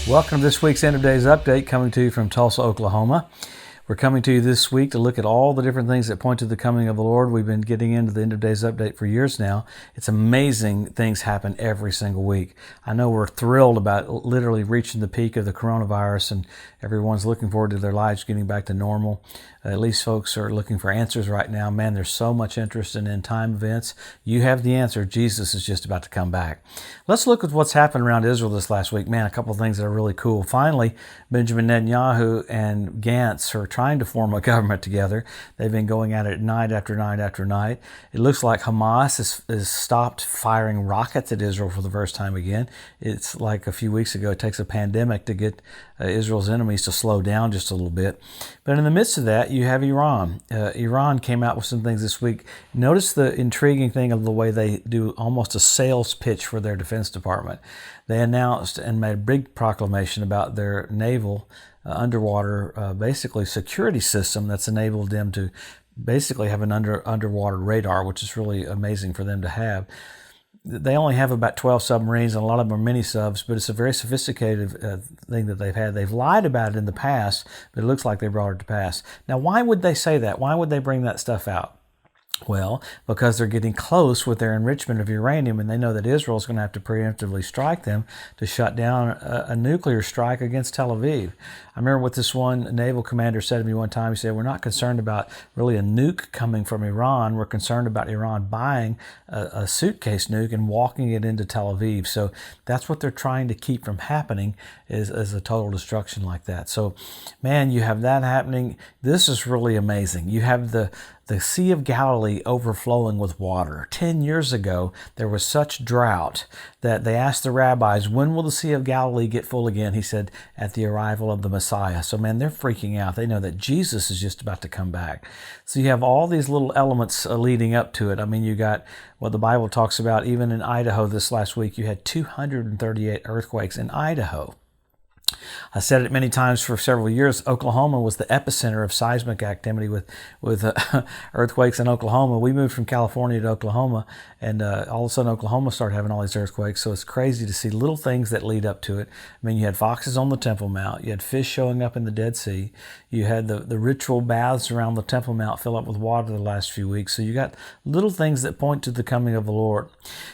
Welcome to this week's End of Days Update, coming to you from Tulsa, Oklahoma. We're coming to you this week to look at all the different things that point to the coming of the Lord. We've been getting into the End of Days Update for years now. It's amazing things happen every single week. I know we're thrilled about literally reaching the peak of the coronavirus, and everyone's looking forward to their lives getting back to normal. At least folks are looking for answers right now. Man, there's so much interest in end time events. You have the answer. Jesus is just about to come back. Let's look at what's happened around Israel this last week. Man, a couple of things that are really cool. Finally, Benjamin Netanyahu and Gantz are trying to form a government together. They've been going at it night after night after night. It looks like Hamas has stopped firing rockets at Israel for the first time again. It's like a few weeks ago, it takes a pandemic to get Israel's enemies to slow down just a little bit. But in the midst of that, you have Iran. Iran came out with some things this week. Notice the intriguing thing of the way they do almost a sales pitch for their Defense Department. They announced and made a big proclamation about their naval underwater basically security system that's enabled them to basically have an underwater radar, which is really amazing for them to have. They only have about 12 submarines, and a lot of them are mini subs, but it's a very sophisticated thing that they've had. They've lied about it in the past, but it looks like they brought it to pass. Now, why would they say that? Why would they bring that stuff out? Well, because they're getting close with their enrichment of uranium, and they know that Israel is going to have to preemptively strike them to shut down a nuclear strike against Tel Aviv. I remember what this one naval commander said to me one time. He said, we're not concerned about really a nuke coming from Iran. We're concerned about Iran buying a suitcase nuke and walking it into Tel Aviv. So that's what they're trying to keep from happening, is a total destruction like that. So, man, you have that happening. This is really amazing. You have the Sea of Galilee overflowing with water. 10 years ago, there was such drought that they asked the rabbis, when will the Sea of Galilee get full again? He said, at the arrival of the Messiah. So, man, they're freaking out. They know that Jesus is just about to come back. So you have all these little elements leading up to it. I mean, you got what the Bible talks about. Even in Idaho this last week, you had 238 earthquakes in Idaho. I said it many times for several years. Oklahoma was the epicenter of seismic activity with earthquakes in Oklahoma. We moved from California to Oklahoma, and all of a sudden Oklahoma started having all these earthquakes. So it's crazy to see little things that lead up to it. I mean, you had foxes on the Temple Mount. You had fish showing up in the Dead Sea. You had the ritual baths around the Temple Mount fill up with water the last few weeks. So you got little things that point to the coming of the Lord.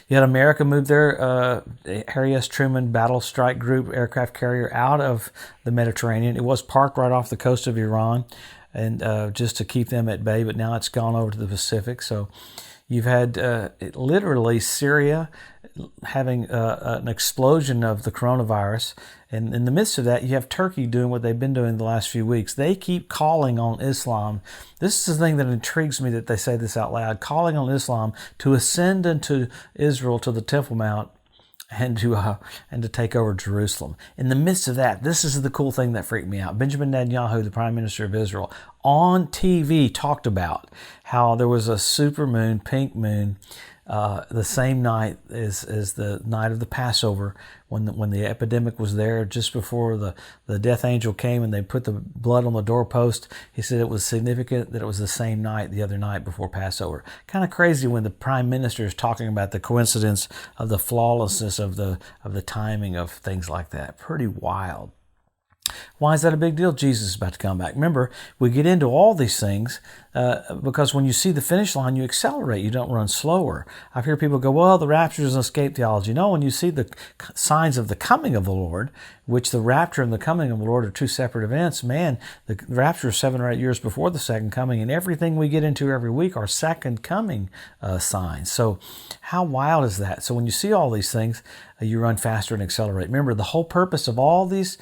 You had America move their Harry S. Truman Battle Strike Group aircraft carrier out of the Mediterranean. It was parked right off the coast of Iran, and just to keep them at bay, but now it's gone over to the Pacific. So you've had literally Syria having an explosion of the coronavirus, and in the midst of that, you have Turkey doing what they've been doing the last few weeks. They keep calling on Islam. This is the thing that intrigues me, that they say this out loud, calling on Islam to ascend into Israel to the Temple Mount and to take over Jerusalem. In the midst of that, this is the cool thing that freaked me out. Benjamin Netanyahu, the Prime Minister of Israel, on TV talked about how there was a supermoon, pink moon, the same night as the night of the Passover, when the epidemic was there, just before the death angel came and they put the blood on the doorpost. He said it was significant that it was the same night, the other night before Passover. Kind of crazy when the prime minister is talking about the coincidence of the flawlessness of the timing of things like that. Pretty wild. Why is that a big deal? Jesus is about to come back. Remember, we get into all these things because when you see the finish line, you accelerate. You don't run slower. I've heard people go, well, the rapture is an escape theology. No, when you see the signs of the coming of the Lord, which the rapture and the coming of the Lord are two separate events, man, the rapture is 7 or 8 years before the second coming, and everything we get into every week are second coming signs. So how wild is that? So when you see all these things, you run faster and accelerate. Remember, the whole purpose of all this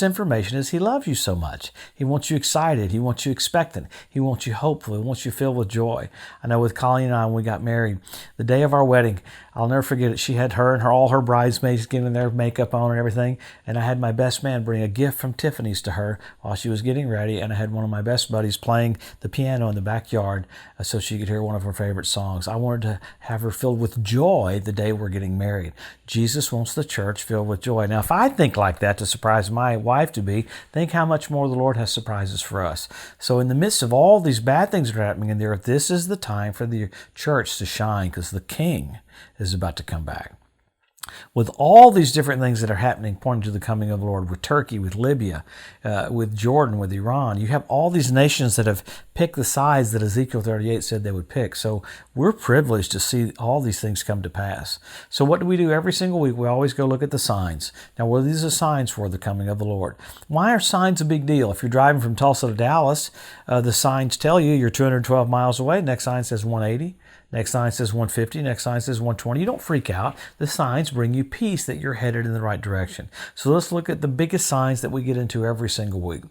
information is He loves you so much. He wants you excited. He wants you expectant. He wants you hopeful. He wants you filled with joy. I know with Colleen and I, when we got married, the day of our wedding, I'll never forget it. She had her and all her bridesmaids getting their makeup on and everything, and I had my best man bring a gift from Tiffany's to her while she was getting ready, and I had one of my best buddies playing the piano in the backyard so she could hear one of her favorite songs. I wanted to have her filled with joy the day we're getting married. Jesus wants the church filled with joy. Now, if I think like that to surprise my wife to be, think how much more the Lord has surprises for us. So in the midst of all these bad things that are happening in the earth, this is the time for the church to shine, because the King is about to come back. with all these different things that are happening pointing to the coming of the Lord, with Turkey, with Libya, with Jordan, with Iran. You have all these nations that have picked the sides that Ezekiel 38 said they would pick. So we're privileged to see all these things come to pass. So what do we do every single week? We always go look at the signs. Now, what are these signs for the coming of the Lord? Why are signs a big deal? If you're driving from Tulsa to Dallas, the signs tell you you're 212 miles away. Next sign says 180. Next sign says 150. Next sign says 120. You don't freak out. The signs bring you peace that you're headed in the right direction. So let's look at the biggest signs that we get into every single week.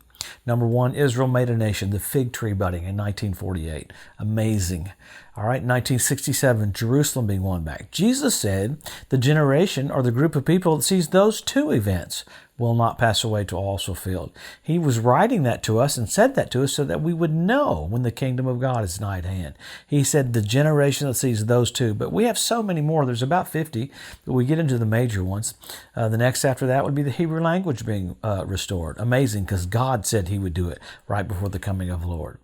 Number one, Israel made a nation, the fig tree budding in 1948. Amazing. All right, 1967, Jerusalem being won back. Jesus said the generation or the group of people that sees those two events will not pass away till all is fulfilled. He was writing that to us and said that to us so that we would know when the kingdom of God is nigh at hand. He said the generation that sees those two, but we have so many more. There's about 50, but we get into the major ones. The next after that would be the Hebrew language being restored. Amazing, because God said he would do it right before the coming of the Lord.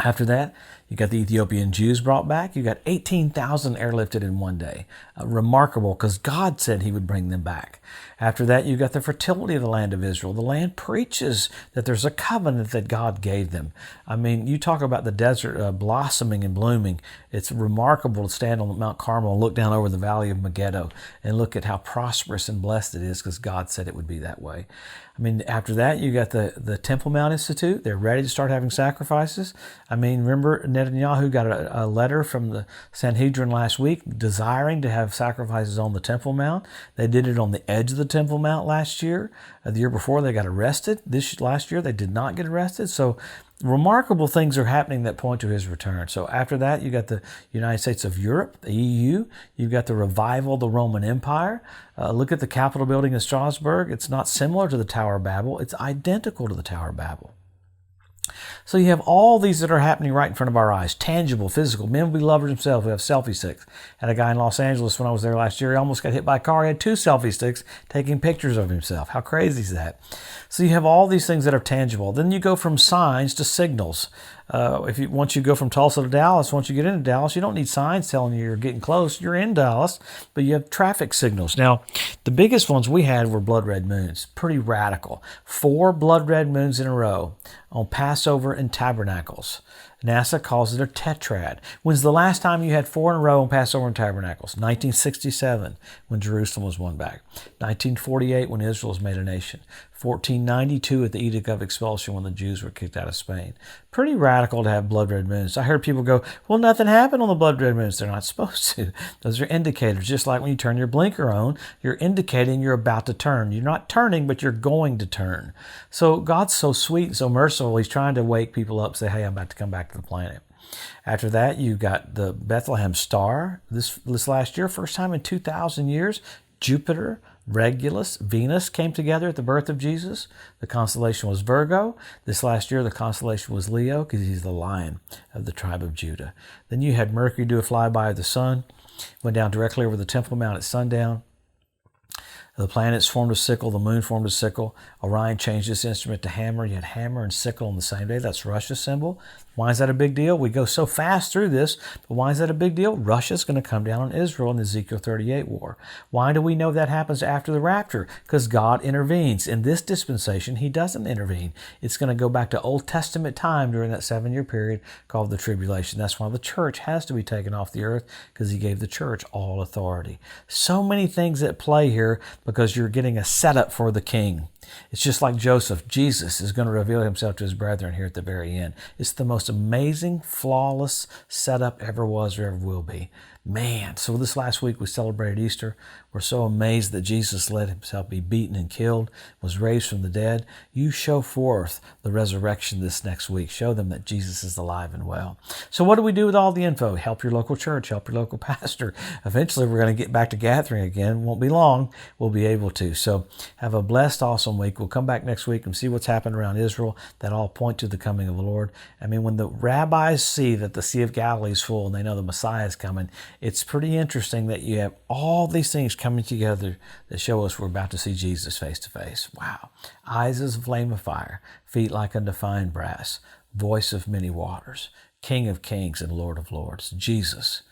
After that, you got the Ethiopian Jews brought back. You got 18,000 airlifted in one day. Remarkable, because God said he would bring them back. After that, you got the fertility of the land of Israel. The land preaches that there's a covenant that God gave them. I mean, you talk about the desert blossoming and blooming. It's remarkable to stand on Mount Carmel and look down over the valley of Megiddo and look at how prosperous and blessed it is, because God said it would be that way. I mean, after that, you got the Temple Mount Institute. They're ready to start having sacrifices. I mean, remember Netanyahu got a letter from the Sanhedrin last week desiring to have sacrifices on the Temple Mount. They did it on the edge of the Temple Mount last year. The year before, they got arrested. Last year, they did not get arrested. So remarkable things are happening that point to his return. So after that, you got the United States of Europe, the EU. You've got the revival of the Roman Empire. Look at the Capitol building in Strasbourg. It's not similar to the Tower of Babel. It's identical to the Tower of Babel. So you have all these that are happening right in front of our eyes, tangible, physical. Men will be lovers themselves who have selfie sticks. Had a guy in Los Angeles when I was there last year. He almost got hit by a car. He had 2 selfie sticks taking pictures of himself. How crazy is that? So you have all these things that are tangible. Then you go from signs to signals. Once you go from Tulsa to Dallas, once you get into Dallas, you don't need signs telling you you're getting close. You're in Dallas, but you have traffic signals. Now, the biggest ones we had were blood red moons. Pretty radical. 4 blood red moons in a row on Passover and Tabernacles. NASA calls it a tetrad. When's the last time you had 4 in a row on Passover and Tabernacles? 1967, when Jerusalem was won back. 1948, when Israel was made a nation. 1492 at the Edict of Expulsion, when the Jews were kicked out of Spain. Pretty radical to have blood red moons. I heard people go, well, nothing happened on the blood red moons. They're not supposed to. Those are indicators. Just like when you turn your blinker on, you're indicating you're about to turn. You're not turning, but you're going to turn. So God's so sweet and so merciful. He's trying to wake people up, say, hey, I'm about to come back to the planet. After that, you got the Bethlehem star. This last year, first time in 2,000 years, Jupiter, Regulus, Venus came together at the birth of Jesus. The constellation was Virgo. This last year, the constellation was Leo, because he's the lion of the tribe of Judah. Then you had Mercury do a flyby of the sun, went down directly over the Temple Mount at sundown. The planets formed a sickle, the moon formed a sickle. Orion changed its instrument to hammer. You had hammer and sickle on the same day. That's Russia's symbol. Why is that a big deal? We go so fast through this, but why is that a big deal? Russia's going to come down on Israel in the Ezekiel 38 war. Why do we know that happens after the rapture? Because God intervenes. In this dispensation, he doesn't intervene. It's going to go back to Old Testament time during that 7-year period called the tribulation. That's why the church has to be taken off the earth, because he gave the church all authority. So many things at play here, because you're getting a setup for the king. It's just like Joseph. Jesus is going to reveal himself to his brethren here at the very end. It's the most amazing, flawless setup ever was or ever will be. Man, so this last week we celebrated Easter. We're so amazed that Jesus let himself be beaten and killed, was raised from the dead. You show forth the resurrection this next week. Show them that Jesus is alive and well. So what do we do with all the info? Help your local church, help your local pastor. Eventually we're going to get back to gathering again. Won't be long. We'll be able to. So have a blessed, awesome week. We'll come back next week and see what's happened around Israel. That all point to the coming of the Lord. I mean, when the rabbis see that the Sea of Galilee is full and they know the Messiah is coming, it's pretty interesting that you have all these things coming together that show us we're about to see Jesus face to face. Wow. Eyes as a flame of fire, feet like undefined brass, voice of many waters, King of kings and Lord of lords. Jesus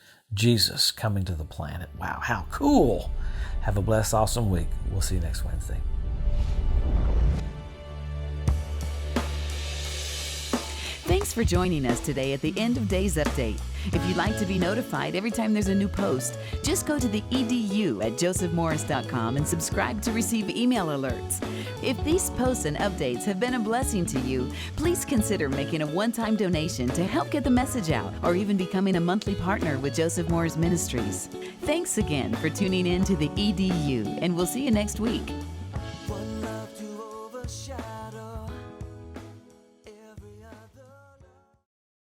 coming to the planet. Wow, how cool. Have a blessed, awesome week. We'll see you next Wednesday. Thanks for joining us today at the End of Days Update. If you'd like to be notified every time there's a new post, just go to the EDU at josephmorris.com and subscribe to receive email alerts. If these posts and updates have been a blessing to you, please consider making a one-time donation to help get the message out, or even becoming a monthly partner with Joseph Morris Ministries. Thanks again for tuning in to the EDU, and we'll see you next week.